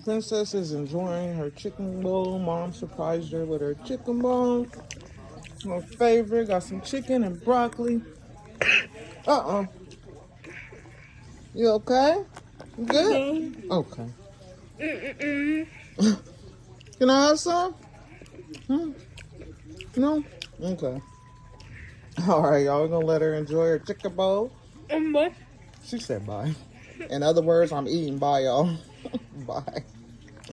Princess is enjoying her chicken bowl. Mom surprised her with her chicken bowl. My favorite. Got some chicken and broccoli. You okay? You good? Okay. Can I have some? No? Okay. All right, y'all. We're going to let her enjoy her chicken bowl. Bye. She said bye. In other words, I'm eating. Bye, y'all. Bye.